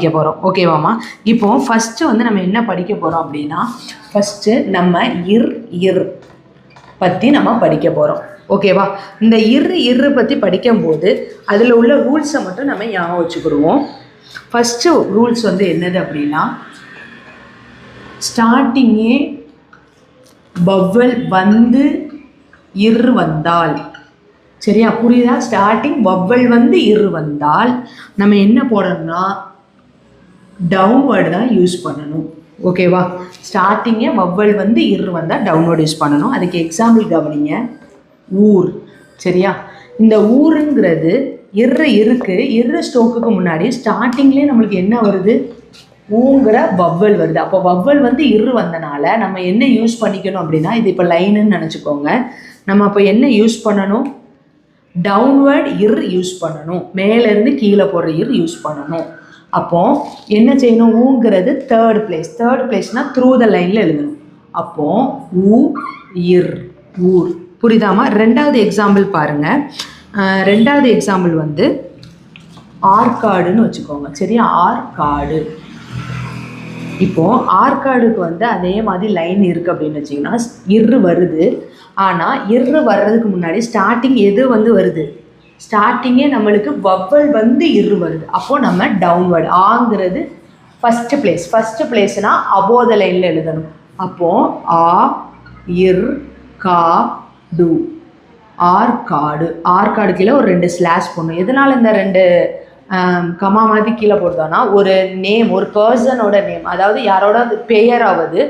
படிக்க போகிறோம். ஓகேவாம்மா? இப்போ ஃபஸ்ட்டு வந்து நம்ம என்ன படிக்க போகிறோம் அப்படின்னா, ஃபஸ்ட்டு நம்ம இர் பற்றி நம்ம படிக்க போகிறோம். ஓகேவா? இந்த இரு பற்றி படிக்கும்போது அதில் உள்ள ரூல்ஸை மட்டும் நம்ம ஞாபகம் வச்சுக்கிடுவோம். ஃபஸ்ட்டு ரூல்ஸ் வந்து என்னது அப்படின்னா, ஸ்டார்டிங்கே வவ்வல் வந்து இரு வந்தால், சரியா? புரியுதா? ஸ்டார்டிங் வவ்வல் வந்து இரு வந்தால் நம்ம என்ன போடணும்னா டவுன்வேர்டு தான் யூஸ் பண்ணணும். ஓகேவா? ஸ்டார்டிங்கே வவ்வல் வந்து இரு வந்தால் டவுன்வேர்டு யூஸ் பண்ணணும். அதுக்கு எக்ஸாம்பிள் கவனிங்க. ஊர், சரியா? இந்த ஊருங்கிறது இரு ஸ்டோக்குக்கு முன்னாடி ஸ்டார்டிங்லேயே நம்மளுக்கு என்ன வருது? ஊங்கிற வவ்வல் வருது. அப்போ வவ்வல் வந்து இரு வந்தனால நம்ம என்ன யூஸ் பண்ணிக்கணும் அப்படின்னா, இது இப்போ லைனுன்னு நினச்சிக்கோங்க. நம்ம அப்போ என்ன யூஸ் பண்ணணும்? டவுன்வேர்ட் இர் யூஸ் பண்ணணும். மேலேருந்து கீழே போடுற இர் யூஸ் பண்ணணும். அப்போ என்ன செய்யணும்? ஊங்கிறது தேர்ட் பிளேஸ்னால் த்ரூ த லைனில் எழுதணும். அப்போ ஊ இர், ஊர். புரியுதாமா? ரெண்டாவது எக்ஸாம்பிள் பாருங்கள். ரெண்டாவது எக்ஸாம்பிள் வந்து ஆற்காடுன்னு வச்சுக்கோங்க. சரியா? ஆற்காடு. இப்போது ஆற்காடுக்கு வந்து அதே மாதிரி லைன் இருக்குது அப்படின்னு வச்சிங்கன்னா, இரு வருது. ஆனால் இரு வர்றதுக்கு முன்னாடி ஸ்டார்டிங் எது வந்து வருது? ஸ்டார்டிங்கே நம்மளுக்கு வவ்வல் வந்து இரு வருது. அப்போது நம்ம டவுன்வேர்டு ஆங்கிறது ஃபஸ்ட்டு பிளேஸ்னால் அபோத லைனில் எழுதணும். அப்போது ஆ இர் கா டு, ஆற்காடு கீழே ஒரு 2 ஸ்லாஷ் போடணும். எதனால் இந்த 2 கமா மாதிரி கீழே போடுதோன்னா, ஒரு நேம், ஒரு பர்சனோட நேம், அதாவது யாரோட பெயராவது